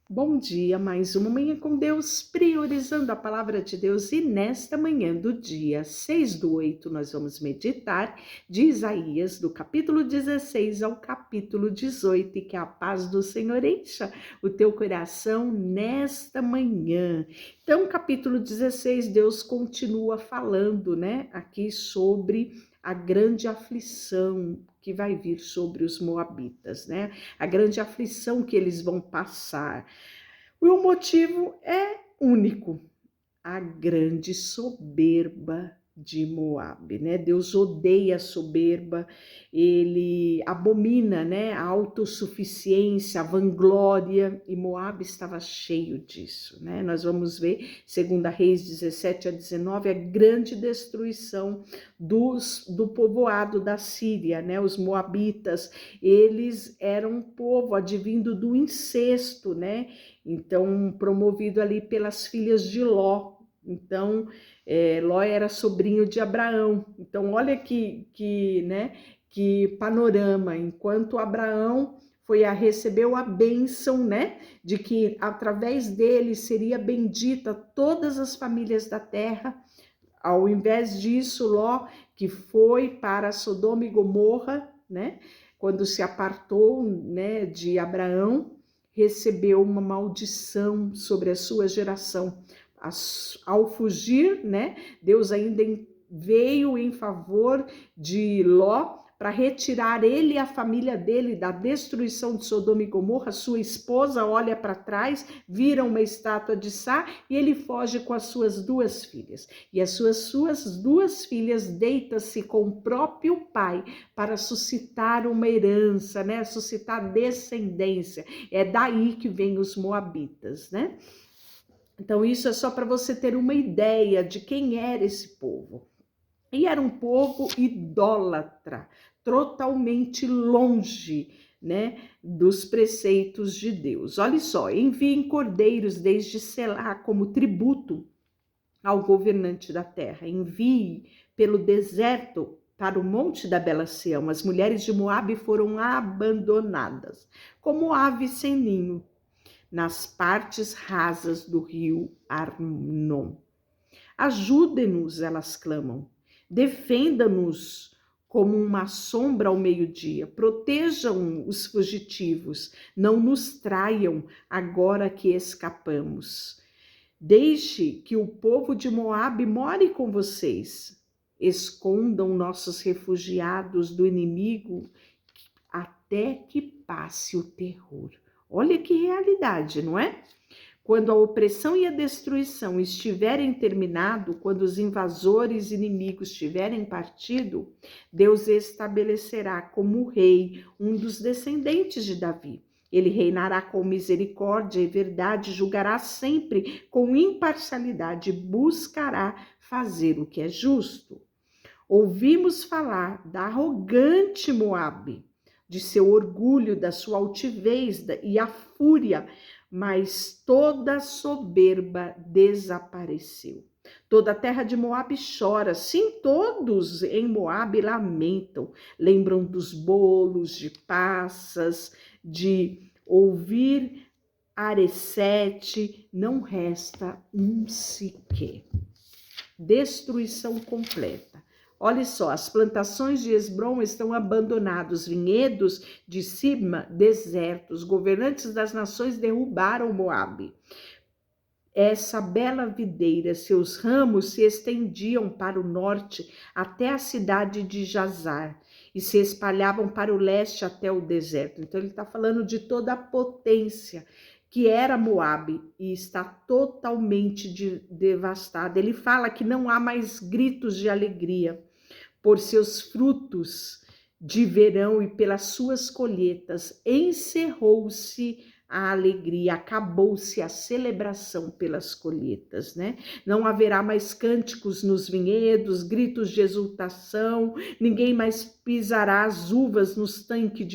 Bom dia, mais uma manhã com Deus, priorizando a palavra de Deus. E nesta manhã do dia 6/8, nós vamos meditar de Isaías, do capítulo 16 ao capítulo 18, e que a paz do Senhor encha o teu coração nesta manhã. Então, capítulo 16, Deus continua falando, né, aqui sobre a grande aflição que vai vir sobre os moabitas, né? A grande aflição que eles vão passar. O motivo é único: a grande soberba de Moabe, né? Deus odeia a soberba, ele abomina, né, a autossuficiência, a vanglória, e Moabe estava cheio disso, né? Nós vamos ver, segundo Reis 17-19, a grande destruição do povoado da Síria, né? Os moabitas, eles eram um povo advindo do incesto, né? Então, promovido ali pelas filhas de Ló. Então, Ló era sobrinho de Abraão. Então, olha que panorama. Enquanto Abraão recebeu a bênção, né, de que através dele seria bendita todas as famílias da terra. Ao invés disso, Ló, que foi para Sodoma e Gomorra, né, quando se apartou, né, de Abraão, recebeu uma maldição sobre a sua geração. Ao fugir, né, Deus ainda veio em favor de Ló para retirar ele e a família dele da destruição de Sodoma e Gomorra. Sua esposa olha para trás, vira uma estátua de sal e ele foge com as suas duas filhas. E as suas duas filhas deitam-se com o próprio pai para suscitar uma herança, né? Suscitar descendência. É daí que vem os moabitas, né? Então, isso é só para você ter uma ideia de quem era esse povo. E era um povo idólatra, totalmente longe, né, dos preceitos de Deus. Olha só: enviem cordeiros desde Selá como tributo ao governante da terra. Envie pelo deserto para o monte da Bela Sião. As mulheres de Moabe foram abandonadas, como aves sem ninho, nas partes rasas do rio Arnon. Ajude-nos, elas clamam. Defenda-nos como uma sombra ao meio-dia. Protejam os fugitivos. Não nos traiam agora que escapamos. Deixe que o povo de Moabe more com vocês. Escondam nossos refugiados do inimigo até que passe o terror. Olha que realidade, não é? Quando a opressão e a destruição estiverem terminado, quando os invasores inimigos tiverem partido, Deus estabelecerá como rei um dos descendentes de Davi. Ele reinará com misericórdia e verdade, julgará sempre com imparcialidade, buscará fazer o que é justo. Ouvimos falar da arrogante Moabe, de seu orgulho, da sua altivez e a fúria, mas toda soberba desapareceu. Toda a terra de Moabe chora, sim, todos em Moabe lamentam, lembram dos bolos de passas, de ouvir Aresete, não resta um sequer. Destruição completa. Olha só: as plantações de Hesbrom estão abandonadas, os vinhedos de Sibma desertos, governantes das nações derrubaram Moabe. Essa bela videira, seus ramos se estendiam para o norte até a cidade de Jazar e se espalhavam para o leste até o deserto. Então ele está falando de toda a potência que era Moabe e está totalmente devastada. Ele fala que não há mais gritos de alegria por seus frutos de verão e pelas suas colheitas. Encerrou-se a alegria, acabou-se a celebração pelas colheitas, né? Não haverá mais cânticos nos vinhedos, gritos de exultação, ninguém mais pisará as uvas nos tanques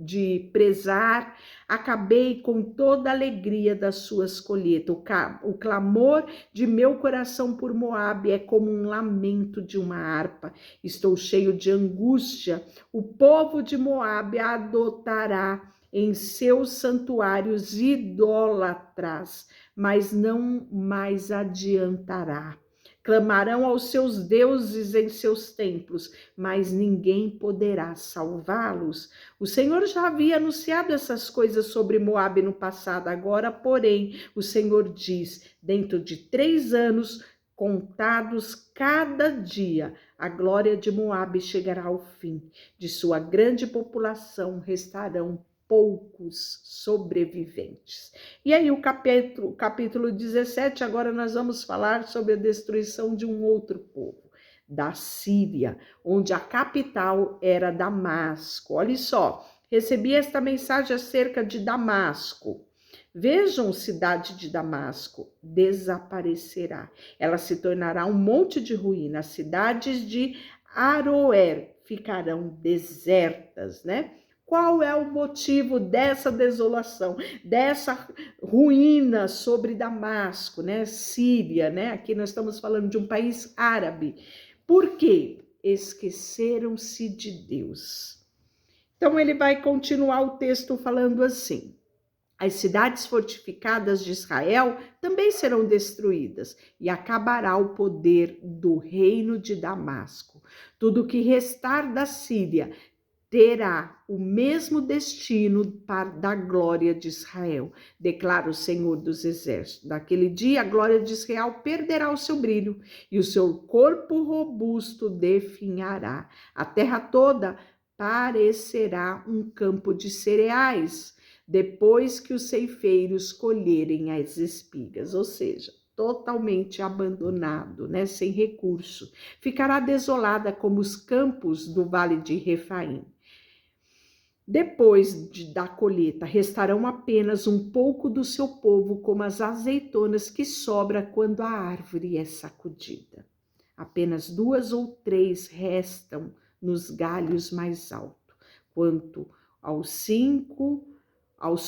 de presar. Acabei com toda a alegria das suas colheitas. O clamor de meu coração por Moabe é como um lamento de uma harpa. Estou cheio de angústia. O povo de Moabe adotará em seus santuários idólatras, mas não mais adiantará. Clamarão aos seus deuses em seus templos, mas ninguém poderá salvá-los. O Senhor já havia anunciado essas coisas sobre Moabe no passado, agora, porém, o Senhor diz: dentro de 3 anos, contados cada dia, a glória de Moabe chegará ao fim. De sua grande população restarão poucos sobreviventes. E aí o capítulo 17, agora nós vamos falar sobre a destruição de um outro povo, da Síria, onde a capital era Damasco. Olha só, recebi esta mensagem acerca de Damasco. Vejam, cidade de Damasco desaparecerá. Ela se tornará um monte de ruínas. As cidades de Aroer ficarão desertas, né? Qual é o motivo dessa desolação, dessa ruína sobre Damasco, né? Síria, né? Aqui nós estamos falando de um país árabe. Por quê? Esqueceram-se de Deus. Então ele vai continuar o texto falando assim: as cidades fortificadas de Israel também serão destruídas e acabará o poder do reino de Damasco. Tudo o que restar da Síria terá o mesmo destino da glória de Israel, declara o Senhor dos Exércitos. Naquele dia, a glória de Israel perderá o seu brilho e o seu corpo robusto definhará. A terra toda parecerá um campo de cereais, depois que os ceifeiros colherem as espigas, ou seja, totalmente abandonado, né, sem recurso. Ficará desolada como os campos do vale de Refaim. Depois da colheita, restarão apenas um pouco do seu povo, como as azeitonas que sobra quando a árvore é sacudida. Apenas 2 ou 3 restam nos galhos mais altos. Quanto aos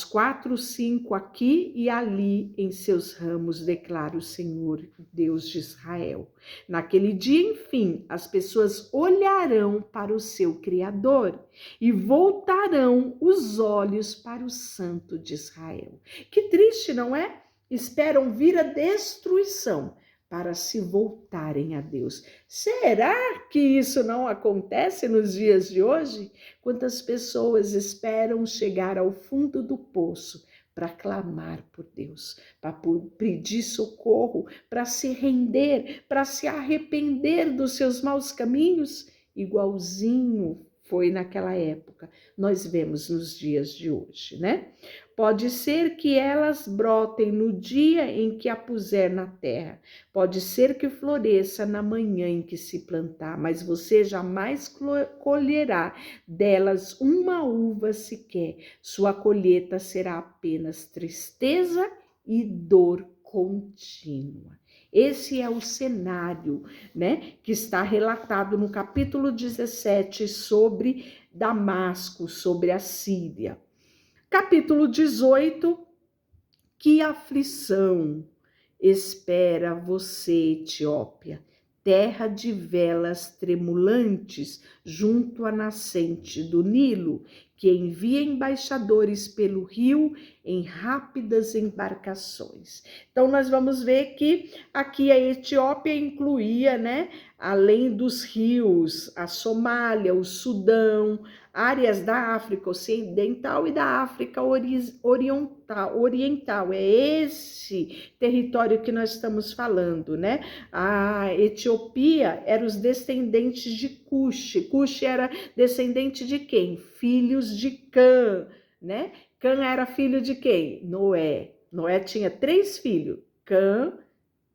4, 5 aqui e ali em seus ramos, declara o Senhor, Deus de Israel. Naquele dia, enfim, as pessoas olharão para o seu Criador e voltarão os olhos para o Santo de Israel. Que triste, não é? Esperam vir a destruição para se voltarem a Deus. Será que isso não acontece nos dias de hoje? Quantas pessoas esperam chegar ao fundo do poço para clamar por Deus, para pedir socorro, para se render, para se arrepender dos seus maus caminhos? Igualzinho foi naquela época, nós vemos nos dias de hoje, né? Pode ser que elas brotem no dia em que a puser na terra, pode ser que floresça na manhã em que se plantar, mas você jamais colherá delas uma uva sequer. Sua colheita será apenas tristeza e dor contínua. Esse é o cenário, né, que está relatado no capítulo 17 sobre Damasco, sobre a Síria. Capítulo 18, que aflição espera você, Etiópia, terra de velas tremulantes junto à nascente do Nilo, que envia embaixadores pelo rio em rápidas embarcações. Então, nós vamos ver que aqui a Etiópia incluía, né, além dos rios, a Somália, o Sudão, áreas da África Ocidental e da África Oriental. É esse território que nós estamos falando, né? A Etiópia era os descendentes de Cush. Cush era descendente de quem? Filhos de Cã, né? Cã era filho de quem? Noé. Noé tinha 3 filhos, Cã,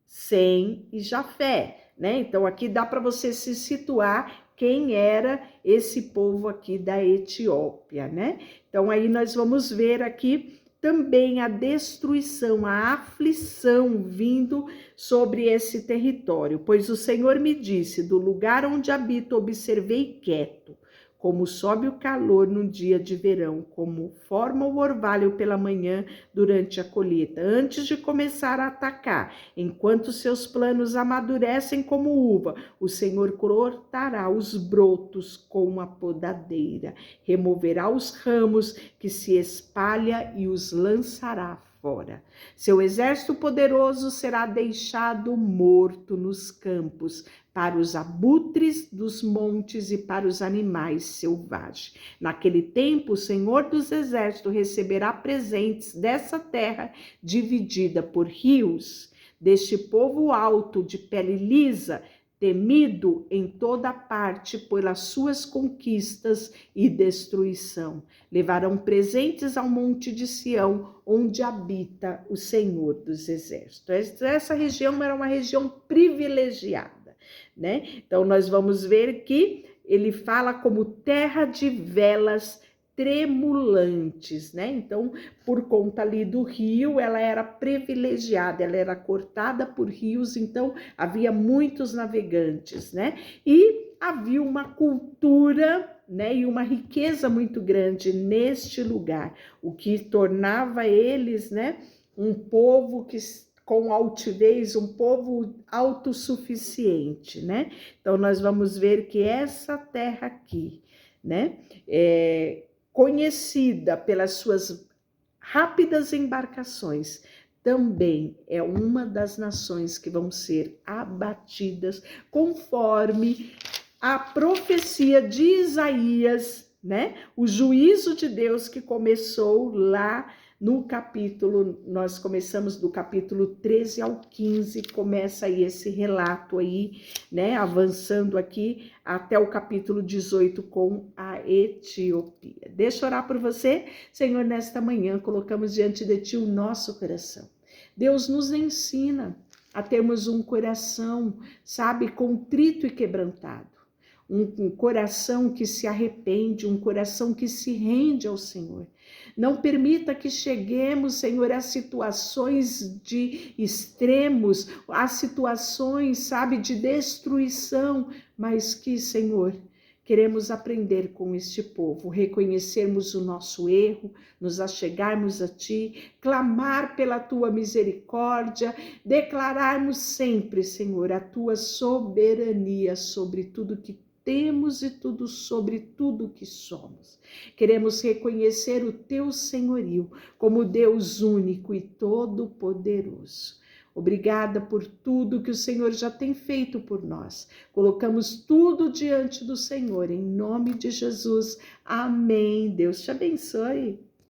Sem e Jafé, né? Então aqui dá para você se situar quem era esse povo aqui da Etiópia, né? Então aí nós vamos ver aqui também a destruição, a aflição vindo sobre esse território. Pois o Senhor me disse, do lugar onde habito observei quieto, como sobe o calor no dia de verão, como forma o orvalho pela manhã durante a colheita, antes de começar a atacar, enquanto seus planos amadurecem como uva, o Senhor cortará os brotos com a podadeira, removerá os ramos que se espalha e os lançará fora. Seu exército poderoso será deixado morto nos campos, para os abutres dos montes e para os animais selvagens. Naquele tempo, o Senhor dos Exércitos receberá presentes dessa terra dividida por rios, deste povo alto de pele lisa, temido em toda parte pelas suas conquistas e destruição. Levarão presentes ao monte de Sião, onde habita o Senhor dos Exércitos. Essa região era uma região privilegiada, né? Então, nós vamos ver que ele fala como terra de velas tremulantes, né? Então, por conta ali do rio, ela era privilegiada, ela era cortada por rios, então havia muitos navegantes, né? E havia uma cultura, né, e uma riqueza muito grande neste lugar, o que tornava eles, né, um povo que com altivez, um povo autossuficiente, né? Então, nós vamos ver que essa terra aqui, né, conhecida pelas suas rápidas embarcações, também é uma das nações que vão ser abatidas conforme a profecia de Isaías, né? O juízo de Deus que começou lá no capítulo, nós começamos do capítulo 13 ao 15, começa aí esse relato aí, né? Avançando aqui até o capítulo 18 com a Etiópia. Deixa eu orar por você, Senhor, nesta manhã, colocamos diante de Ti o nosso coração. Deus nos ensina a termos um coração, sabe, contrito e quebrantado. Um coração que se arrepende, um coração que se rende ao Senhor. Não permita que cheguemos, Senhor, a situações de extremos, a situações, sabe, de destruição, mas que, Senhor, queremos aprender com este povo, reconhecermos o nosso erro, nos achegarmos a Ti, clamar pela Tua misericórdia, declararmos sempre, Senhor, a Tua soberania sobre tudo que temos e tudo sobre tudo que somos. Queremos reconhecer o Teu senhorio como Deus único e todo-poderoso. Obrigada por tudo que o Senhor já tem feito por nós. Colocamos tudo diante do Senhor, em nome de Jesus. Amém. Deus te abençoe.